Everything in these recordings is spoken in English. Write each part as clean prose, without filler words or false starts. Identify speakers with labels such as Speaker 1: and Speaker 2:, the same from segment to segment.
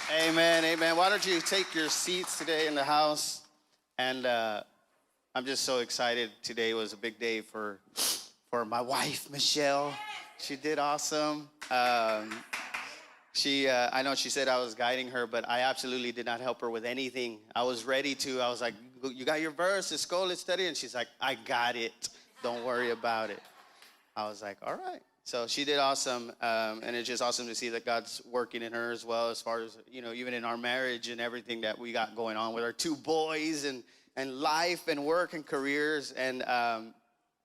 Speaker 1: Amen, amen. Why don't you take your seats today in the house? And I'm just so excited. Today was a big day for my wife, Michelle. She did awesome. I know she said I was guiding her, but I absolutely did not help her with anything. I was ready to. I was like, "You got your verse? Let's go. Let's study." And she's like, "I got it. Don't worry about it." I was like, "All right." So she did awesome, and it's just awesome to see that God's working in her as well, as far as, even in our marriage and everything that we got going on with our two boys and life and work and careers. And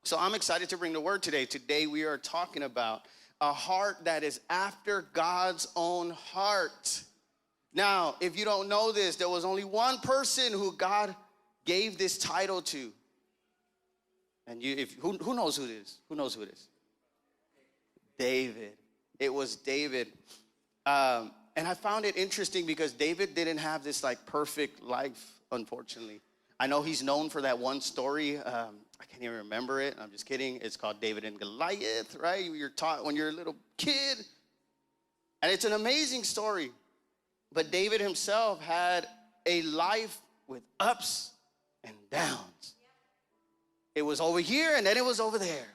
Speaker 1: so I'm excited to bring the word today. Today we are talking about a heart that is after God's own heart. Now, if you don't know this, there was only one person who God gave this title to. And who knows who it is? Who knows who it is? David. It was David. And I found it interesting because David didn't have this perfect life, unfortunately. I know he's known for that one story. I can't even remember it. I'm just kidding. It's called David and Goliath, right? You're taught when you're a little kid. And it's an amazing story. But David himself had a life with ups and downs. It was over here and then it was over there.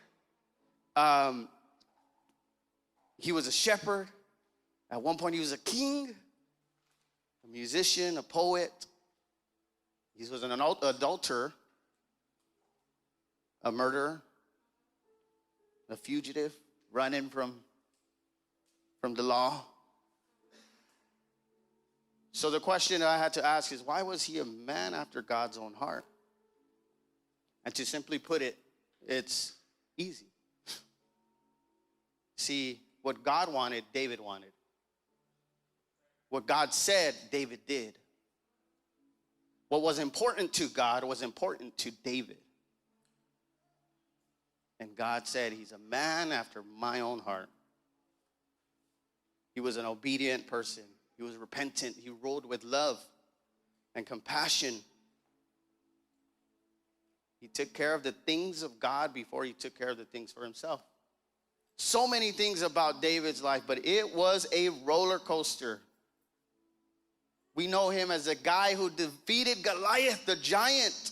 Speaker 1: He was a shepherd. At one point, he was a king, a musician, a poet. He was an adulterer, a murderer, a fugitive, running from the law. So the question I had to ask is, why was he a man after God's own heart? And to simply put it, it's easy. See, what God wanted, David wanted. What God said, David did. What was important to God was important to David. And God said, he's a man after my own heart. He was an obedient person. He was repentant. He ruled with love and compassion. He took care of the things of God before he took care of the things for himself. So many things about David's life, but it was a roller coaster. We know him as a guy who defeated Goliath, the giant.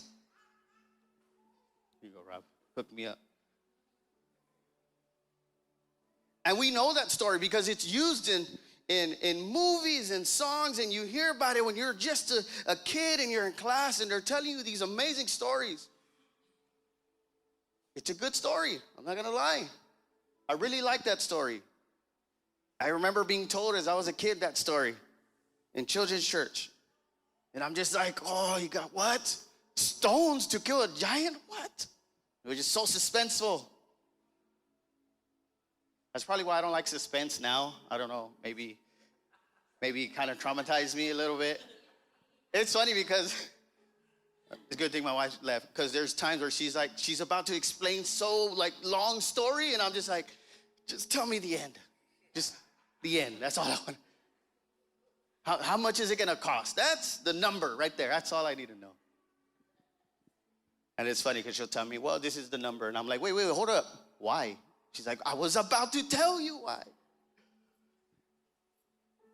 Speaker 1: Here you go, Rob. Hook me up. And we know that story because it's used in movies and songs, and you hear about it when you're just a kid and you're in class and they're telling you these amazing stories. It's a good story. I'm not going to lie. I really like that story. I remember being told as I was a kid that story in children's church. And I'm just like, oh, you got what? Stones to kill a giant? What? It was just so suspenseful. That's probably why I don't like suspense now. I don't know, maybe it kind of traumatized me a little bit. It's funny because it's a good thing my wife left, because there's times where she's about to explain long story, and I'm just like, just tell me the end. Just the end. That's all I want. How much is it going to cost? That's the number right there. That's all I need to know. And it's funny because she'll tell me, well, this is the number. And I'm like, wait, hold up. Why? She's like, I was about to tell you why.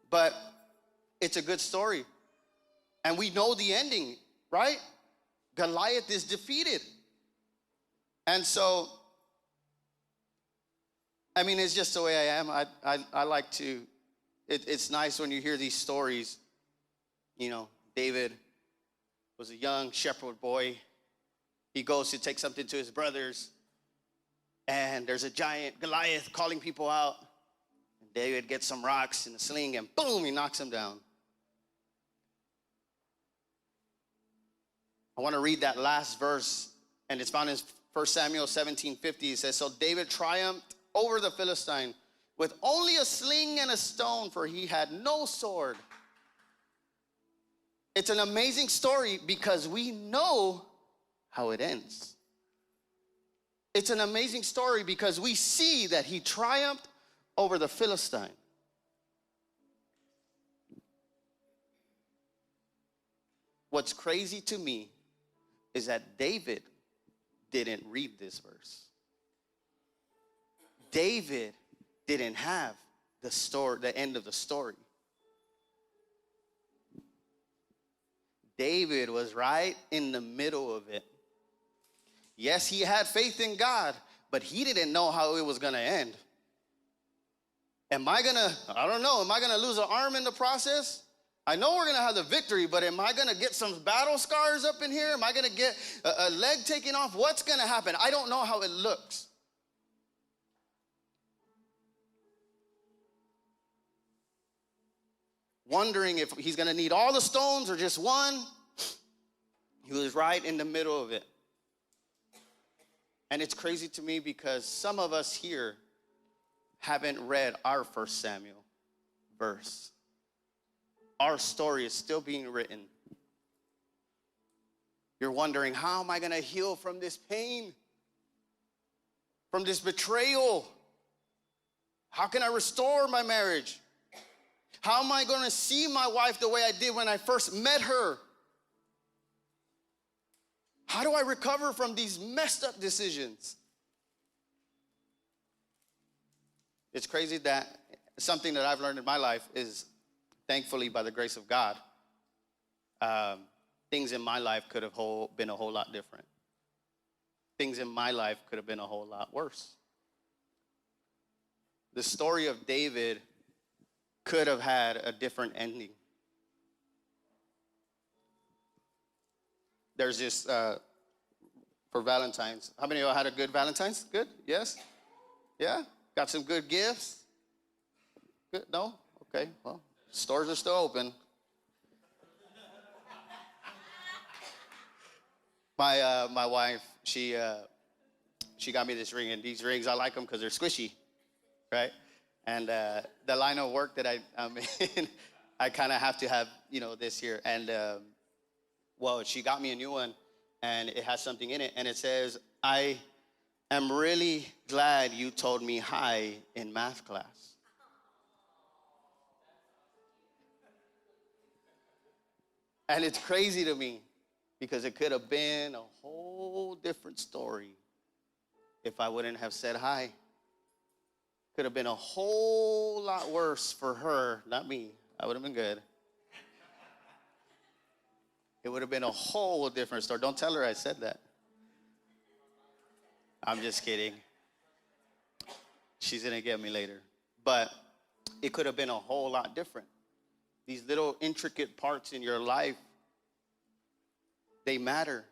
Speaker 1: But it's a good story. And we know the ending, right? Goliath is defeated. And so, I mean, it's just the way I am. I like to, it's nice when you hear these stories. David was a young shepherd boy. He goes to take something to his brothers. And there's a giant Goliath calling people out. And David gets some rocks in a sling and boom, he knocks him down. I want to read that last verse, and it's found in 1 Samuel 17:50. It says, so David triumphed over the Philistine with only a sling and a stone, for he had no sword. It's an amazing story because we know how it ends. It's an amazing story because we see that he triumphed over the Philistine. What's crazy to me is that David didn't read this verse. David didn't have the end of the story. David was right in the middle of it. Yes, he had faith in God, but he didn't know how it was going to end. I don't know, am I going to lose an arm in the process? I know we're going to have the victory, but am I going to get some battle scars up in here? Am I going to get a leg taken off? What's going to happen? I don't know how it looks. Wondering if he's going to need all the stones or just one. He was right in the middle of it. And it's crazy to me because some of us here haven't read our 1 Samuel verse. Our story is still being written. You're wondering, how am I going to heal from this pain? From this betrayal? How can I restore my marriage? How am I going to see my wife the way I did when I first met her? How do I recover from these messed up decisions? It's crazy that something that I've learned in my life is, thankfully, by the grace of God, things in my life could have been a whole lot different. Things in my life could have been a whole lot worse. The story of David could have had a different ending. There's this, for Valentine's. How many of y'all had a good Valentine's? Good? Yes? Yeah? Got some good gifts? Good? No? Okay, well, stores are still open. My wife, she got me this ring, and these rings, I like them because they're squishy, right? And the line of work that I'm in, I kind of have to have, this here. And, she got me a new one, and it has something in it, and it says, I am really glad you told me hi in math class. And it's crazy to me because it could have been a whole different story if I wouldn't have said hi. Could have been a whole lot worse for her, not me. I would have been good. It would have been a whole different story. Don't tell her I said that. I'm just kidding. She's going to get me later. But it could have been a whole lot different. These little intricate parts in your life, they matter.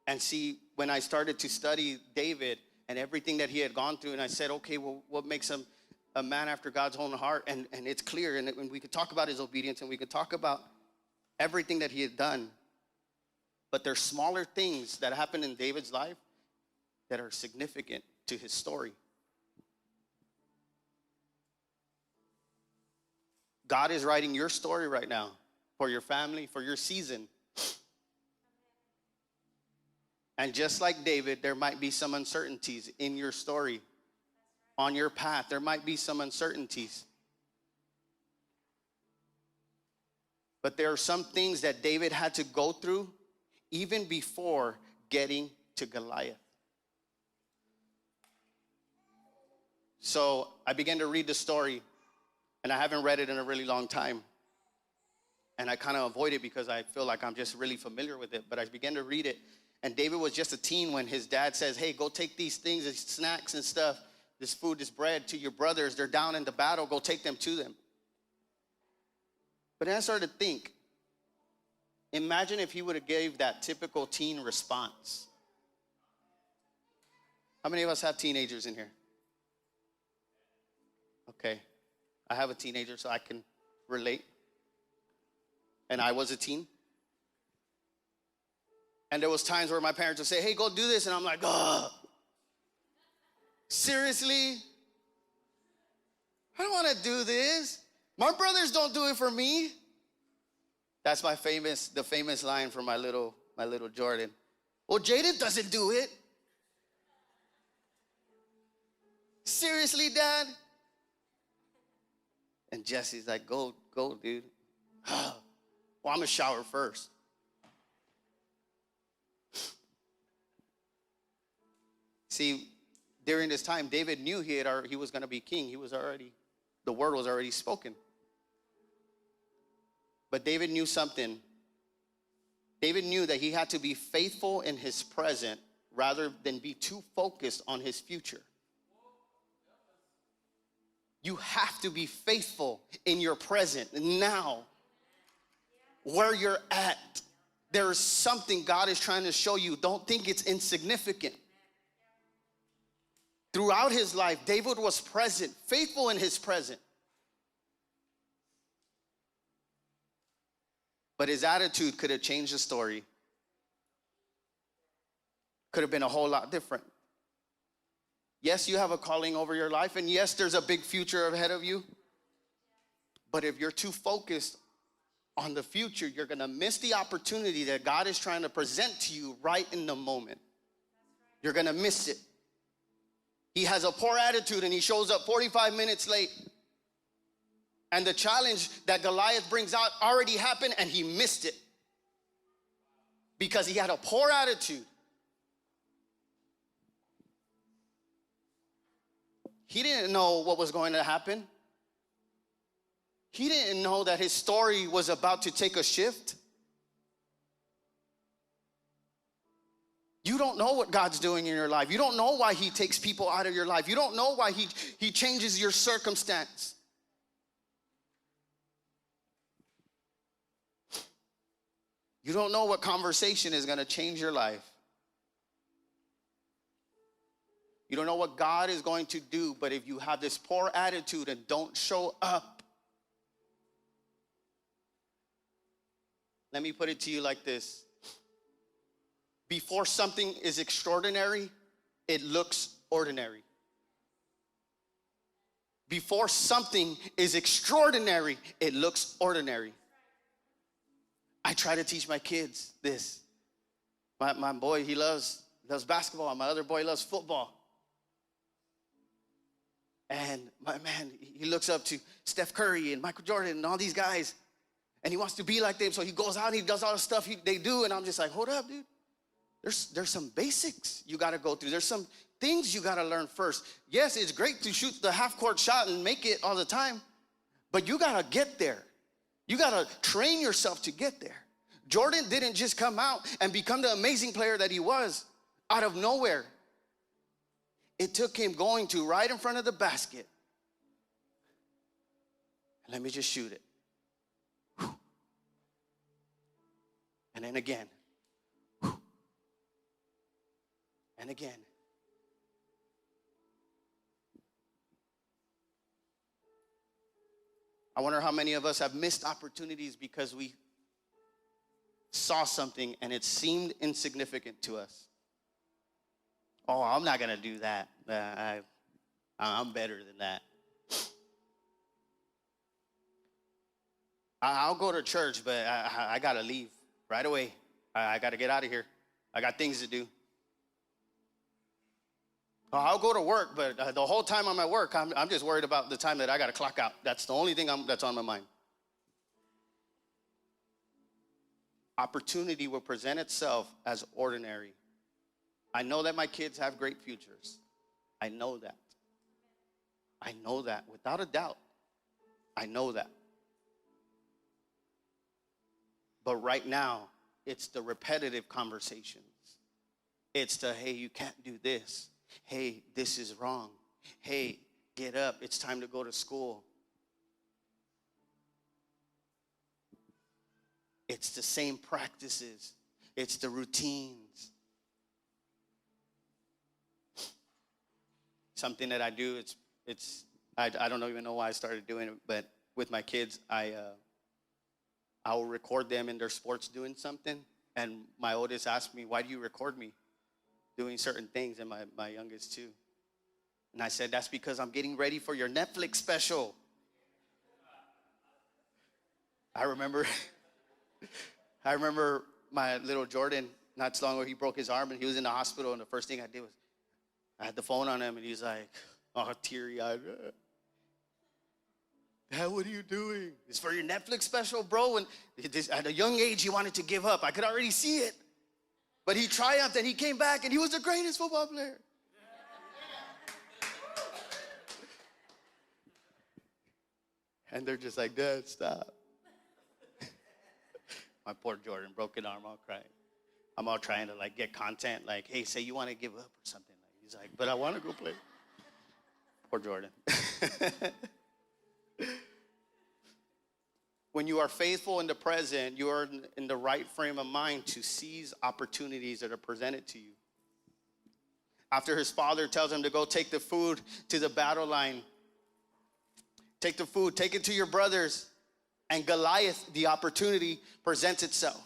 Speaker 1: And see, when I started to study David and everything that he had gone through, and I said, okay, well, what makes him a man after God's own heart? And it's clear, and we could talk about his obedience, and we could talk about everything that he had done. But there's smaller things that happened in David's life that are significant to his story. God is writing your story right now for your family, for your season. And just like David, there might be some uncertainties in your story, on your path. There might be some uncertainties. But there are some things that David had to go through even before getting to Goliath. So I began to read the story, and I haven't read it in a really long time. And I kind of avoid it because I feel like I'm just really familiar with it. But I began to read it, and David was just a teen when his dad says, hey, go take these things, these snacks and stuff, this food, this bread to your brothers. They're down in the battle. Go take them to them. But then I started to think, imagine if he would have gave that typical teen response. How many of us have teenagers in here? Okay. I have a teenager, so I can relate. And I was a teen. And there was times where my parents would say, hey, go do this. And I'm like, ugh. Seriously? I don't want to do this. My brothers don't do it for me. That's the famous line from my little Jordan. Well, Jaden doesn't do it. Seriously, Dad? And Jesse's like, go, dude. Well, I'm gonna shower first. See, during this time, David knew he was gonna be king. The word was already spoken. But David knew something David knew that he had to be faithful in his present rather than be too focused on his future. You have to be faithful in your present now, where you're at. There is something God is trying to show you. Don't think it's insignificant. Throughout his life, David was present, faithful in his present. But his attitude could have changed the story. Could have been a whole lot different. Yes, you have a calling over your life, and yes, there's a big future ahead of you. But if you're too focused on the future, you're going to miss the opportunity that God is trying to present to you right in the moment. You're going to miss it. He has a poor attitude and he shows up 45 minutes late. And the challenge that Goliath brings out already happened and he missed it because he had a poor attitude. He didn't know what was going to happen. He didn't know that his story was about to take a shift. You don't know what God's doing in your life. You don't know why he takes people out of your life. You don't know why he changes your circumstance. You don't know what conversation is going to change your life. You don't know what God is going to do, but if you have this poor attitude and don't show up, let me put it to you like this. Before something is extraordinary, it looks ordinary. Before something is extraordinary, it looks ordinary. I try to teach my kids this. My boy, he loves basketball, and my other boy loves football. And my man, he looks up to Steph Curry and Michael Jordan and all these guys. And he wants to be like them, so he goes out and he does all the stuff they do, and I'm just like, hold up, dude. There's some basics you got to go through. There's some things you got to learn first. Yes, it's great to shoot the half-court shot and make it all the time, but you got to get there. You got to train yourself to get there. Jordan didn't just come out and become the amazing player that he was out of nowhere. It took him going to right in front of the basket. Let me just shoot it. And then again. And again. I wonder how many of us have missed opportunities because we saw something and it seemed insignificant to us. Oh, I'm not going to do that. I'm better than that. I'll go to church, but I got to leave right away. I got to get out of here. I got things to do. I'll go to work, but the whole time I'm at work, I'm just worried about the time that I got to clock out. That's the only thing that's on my mind. Opportunity will present itself as ordinary. I know that my kids have great futures. I know that. I know that without a doubt. I know that. But right now, it's the repetitive conversations. It's the, hey, you can't do this. Hey, this is wrong. Hey, get up. It's time to go to school. It's the same practices. It's the routines. Something that I do, I don't even know why I started doing it, but with my kids, I will record them in their sports doing something. And my oldest asked me, why do you record me doing certain things? And my youngest too. And I said, that's because I'm getting ready for your Netflix special. I remember my little Jordan, not too long ago, he broke his arm and he was in the hospital. And the first thing I did was I had the phone on him and he's like, oh, teary-eyed. Dad, what are you doing? It's for your Netflix special, bro. And at a young age, he wanted to give up. I could already see it. But he triumphed and he came back and he was the greatest football player. And they're just like, Dad, stop. My poor Jordan, broken arm, all crying. I'm all trying to like get content, like, hey, say you want to give up or something. He's like, but I want to go play. Poor Jordan. When you are faithful in the present, you are in the right frame of mind to seize opportunities that are presented to you. After his father tells him to go take the food to the battle line, take the food, take it to your brothers, and Goliath, the opportunity presents itself.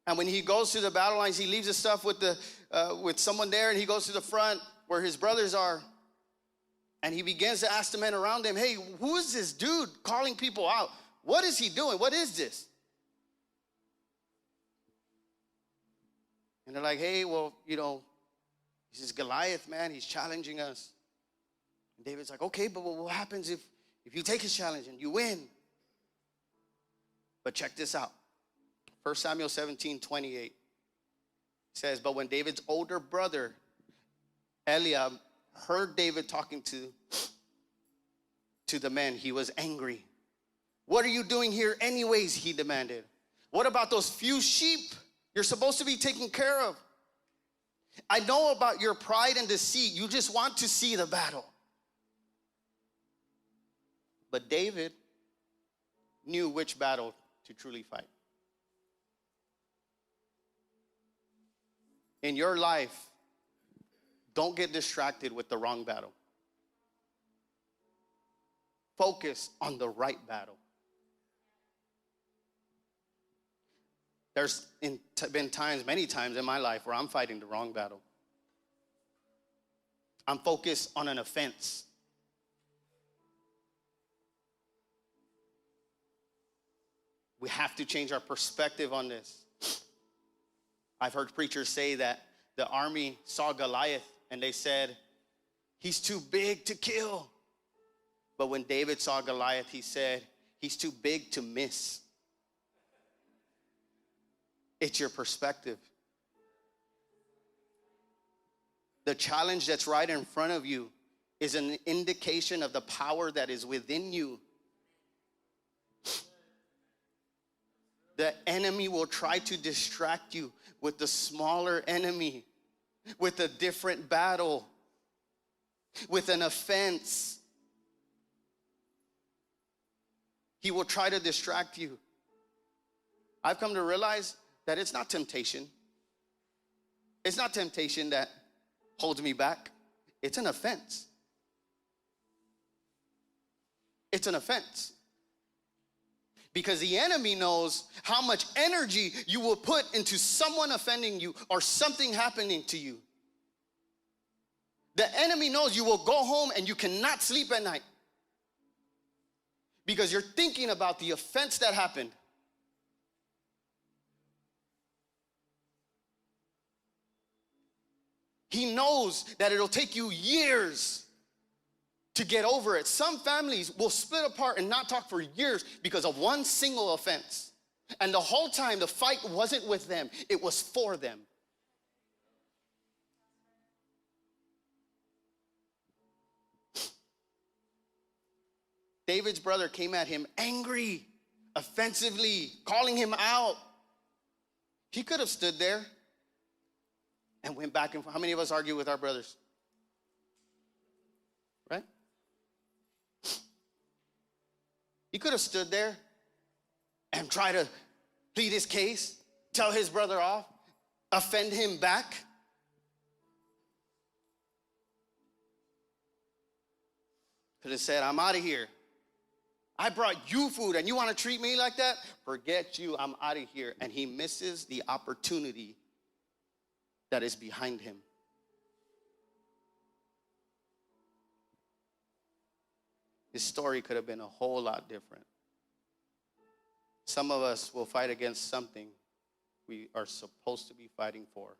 Speaker 1: And when he goes to the battle lines, he leaves his stuff with someone there, and he goes to the front where his brothers are. And he begins to ask the men around him, hey, who is this dude calling people out? What is he doing? What is this? And they're like, hey, well, this is Goliath, man. He's challenging us. And David's like, okay, but what happens if you take his challenge and you win? But check this out. 1 Samuel 17:28 says, but when David's older brother, Eliab, heard David talking to the men, he was angry. What are you doing here anyways, he demanded. What about those few sheep you're supposed to be taking care of? I know about your pride and deceit. You just want to see the battle. But David knew which battle to truly fight. In your life, don't get distracted with the wrong battle. Focus on the right battle. There's been many times in my life where I'm fighting the wrong battle. I'm focused on an offense. We have to change our perspective on this. I've heard preachers say that the army saw Goliath and they said, he's too big to kill. But when David saw Goliath, he said, he's too big to miss. It's your perspective. The challenge that's right in front of you is an indication of the power that is within you. The enemy will try to distract you with the smaller enemy, with a different battle, with an offense. He will try to distract you. I've come to realize that it's not temptation. It's not temptation that holds me back. It's an offense. It's an offense. Because the enemy knows how much energy you will put into someone offending you or something happening to you. The enemy knows you will go home and you cannot sleep at night because you're thinking about the offense that happened. He knows that it'll take you years to get over it. Some families will split apart and not talk for years because of one single offense. And the whole time the fight wasn't with them, it was for them. David's brother came at him angry, offensively, calling him out. He could have stood there and went back and forth. How many of us argue with our brothers? Right? He could have stood there and tried to plead his case, tell his brother off, offend him back. Could have said, I'm out of here. I brought you food and you want to treat me like that? Forget you, I'm out of here. And he misses the opportunity that is behind him. His story could have been a whole lot different. Some of us will fight against something we are supposed to be fighting for.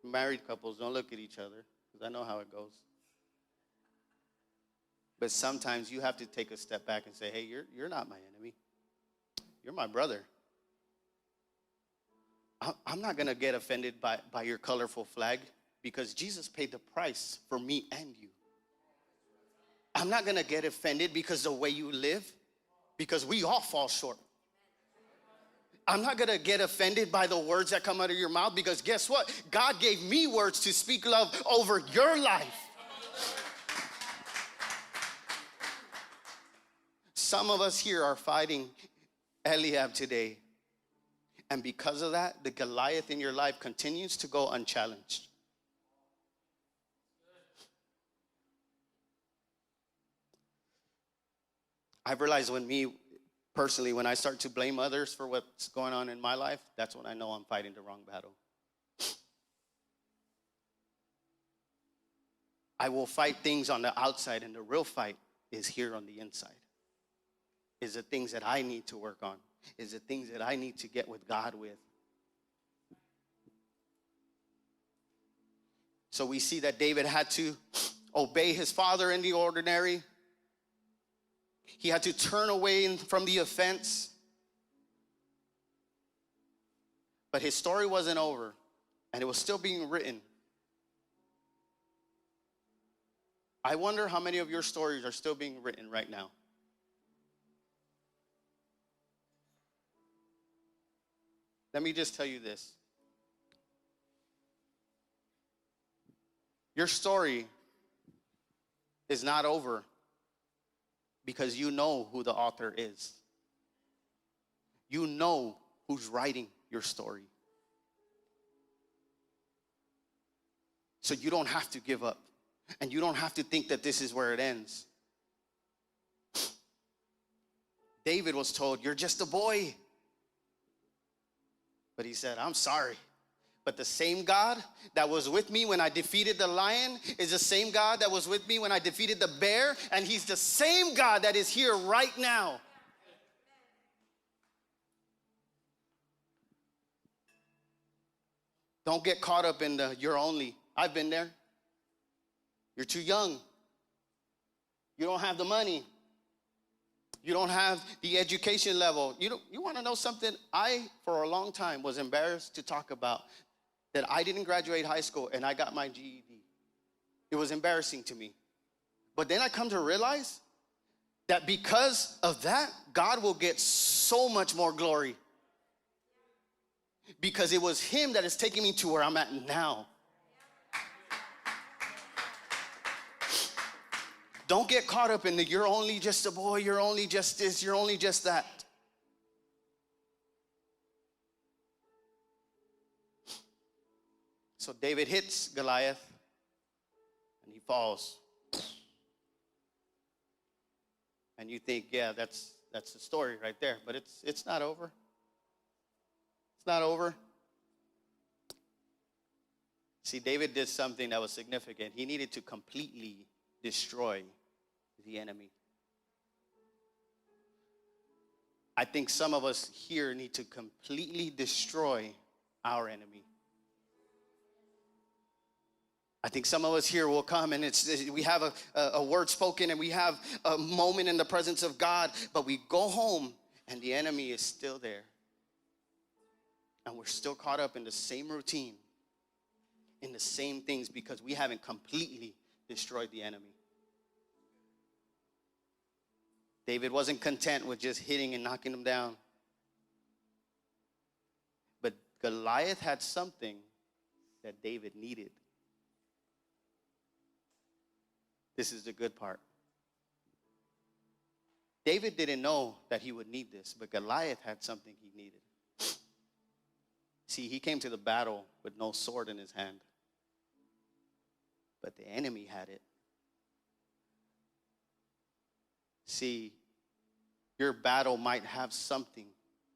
Speaker 1: Married couples, don't look at each other, because I know how it goes. But sometimes you have to take a step back and say, hey, you're not my enemy. You're my brother. I'm not going to get offended by your colorful flag because Jesus paid the price for me and you. I'm not going to get offended because the way you live. because we all fall short. I'm not gonna get offended by the words that come out of your mouth, because guess what? God gave me words to speak love over your life. Some of us here are fighting Eliab today. And because of that, the Goliath in your life continues to go unchallenged. I've realized personally, when I start to blame others for what's going on in my life, that's when I know I'm fighting the wrong battle. I will fight things on the outside, and the real fight is here on the inside. Is the things that I need to work on. Is the things that I need to get with God with. So we see that David had to obey his father in the ordinary. He had to turn away from the offense. But his story wasn't over, and it was still being written. I wonder how many of your stories are still being written right now. Let me just tell you this. Your story is not over because you know who the author is. You know who's writing your story. So you don't have to give up. And you don't have to think that this is where it ends. David was told, "You're just a boy." But he said, "I'm sorry. But the same God that was with me when I defeated the lion is the same God that was with me when I defeated the bear. And he's the same God that is here right now." Don't get caught up in the "you're only." I've been there. You're too young. You don't have the money. You don't have the education level. You want to know something? I, for a long time, was embarrassed to talk about that I didn't graduate high school and I got my GED. It was embarrassing to me. But then I come to realize that because of that, God will get so much more glory. Because it was him that is taking me to where I'm at now. Don't get caught up in the "you're only just a boy, you're only just this, you're only just that." So David hits Goliath and he falls. And you think, yeah, that's the story right there. But it's not over. It's not over. See, David did something that was significant. He needed to completely destroy the enemy. I think some of us here need to completely destroy our enemy. I think some of us here will come and we have a word spoken and we have a moment in the presence of God, but we go home and the enemy is still there. And we're still caught up in the same routine, in the same things, because we haven't completely destroyed the enemy. David wasn't content with just hitting and knocking him down. But Goliath had something that David needed. This is the good part. David didn't know that he would need this, but Goliath had something he needed. See, he came to the battle with no sword in his hand, but the enemy had it. See, your battle might have something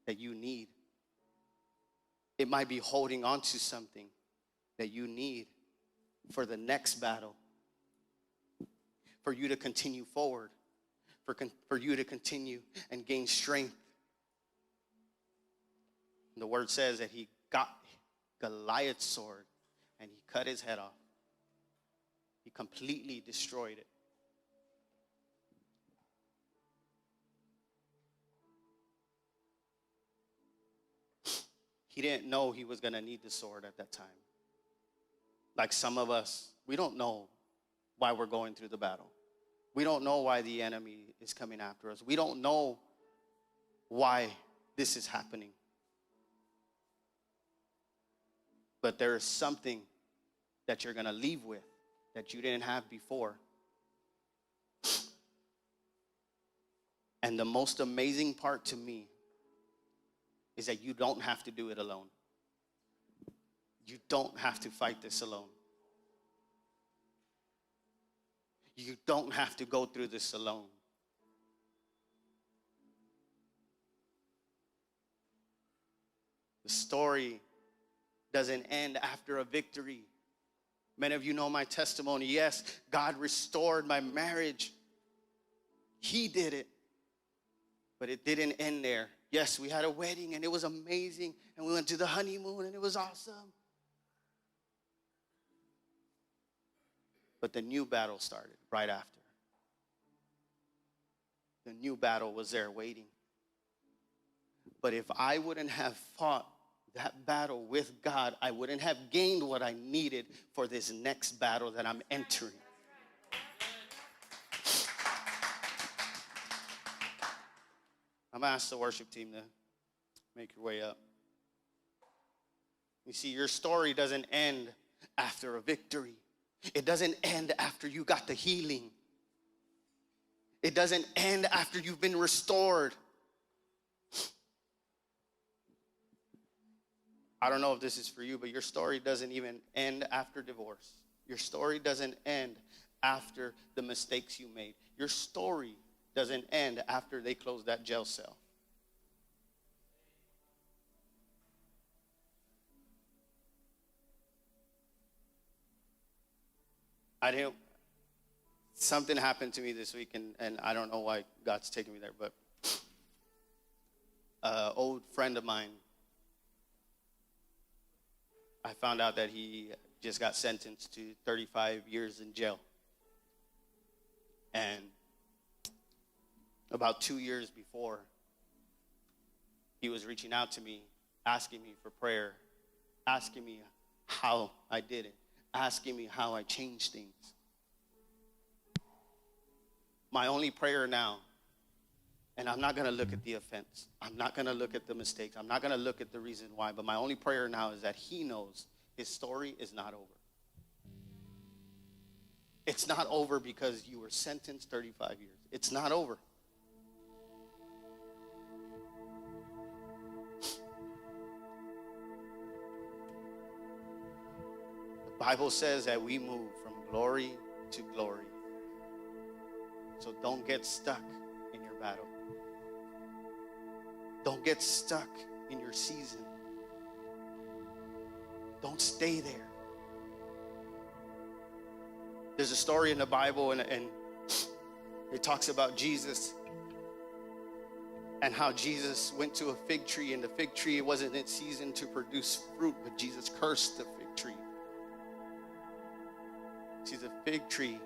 Speaker 1: that you need. It might be holding on to something that you need for the next battle, for you to continue forward, for you to continue and gain strength. And the word says that he got Goliath's sword and he cut his head off. He completely destroyed it. He didn't know he was going to need the sword at that time. Like some of us, we don't know why we're going through the battle. We don't know why the enemy is coming after us. We don't know why this is happening. But there is something that you're going to leave with that you didn't have before. And the most amazing part to me is that you don't have to do it alone. You don't have to fight this alone. You don't have to go through this alone. The story doesn't end after a victory. Many of you know my testimony. Yes, God restored my marriage. He did it. But it didn't end there. Yes, we had a wedding and it was amazing. And we went to the honeymoon and it was awesome. But the new battle started right after. The new battle was there waiting. But if I wouldn't have fought that battle with God, I wouldn't have gained what I needed for this next battle that I'm entering. I'm going to ask the worship team to make your way up. You see, your story doesn't end after a victory. It doesn't end after you got the healing. It doesn't end after you've been restored. I don't know if this is for you, but your story doesn't even end after divorce. Your story doesn't end after the mistakes you made. Your story doesn't end after they close that jail cell. Something happened to me this week, and I don't know why God's taking me there, but an old friend of mine, I found out that he just got sentenced to 35 years in jail. And about 2 years before, he was reaching out to me, asking me for prayer, asking me how I did it, asking me how I changed things. My only prayer now, and I'm not going to look at the offense. I'm not going to look at the mistakes. I'm not going to look at the reason why. But my only prayer now is that he knows his story is not over. It's not over because you were sentenced 35 years. It's not over. The Bible says that we move from glory to glory. So don't get stuck in your battle. Don't get stuck in your season. Don't stay there. There's a story in the Bible, and it talks about Jesus and how Jesus went to a fig tree, and the fig tree wasn't in season to produce fruit, but Jesus cursed the fig tree. See, the fig tree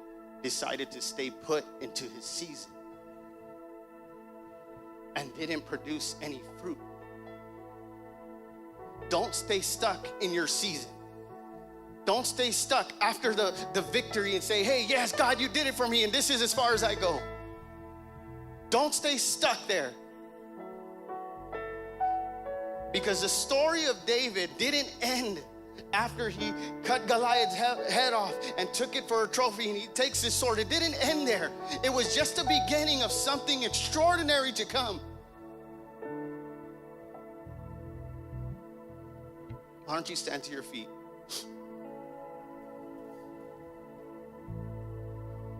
Speaker 1: decided to stay put into his season and didn't produce any fruit. Don't stay stuck in your season. Don't stay stuck after the victory and say, hey, yes, God, you did it for me, and this is as far as I go. Don't stay stuck there. Because the story of David didn't end after he cut Goliath's head off and took it for a trophy, and he takes his sword. It didn't end there. It was just the beginning of something extraordinary to come. Why don't you stand to your feet?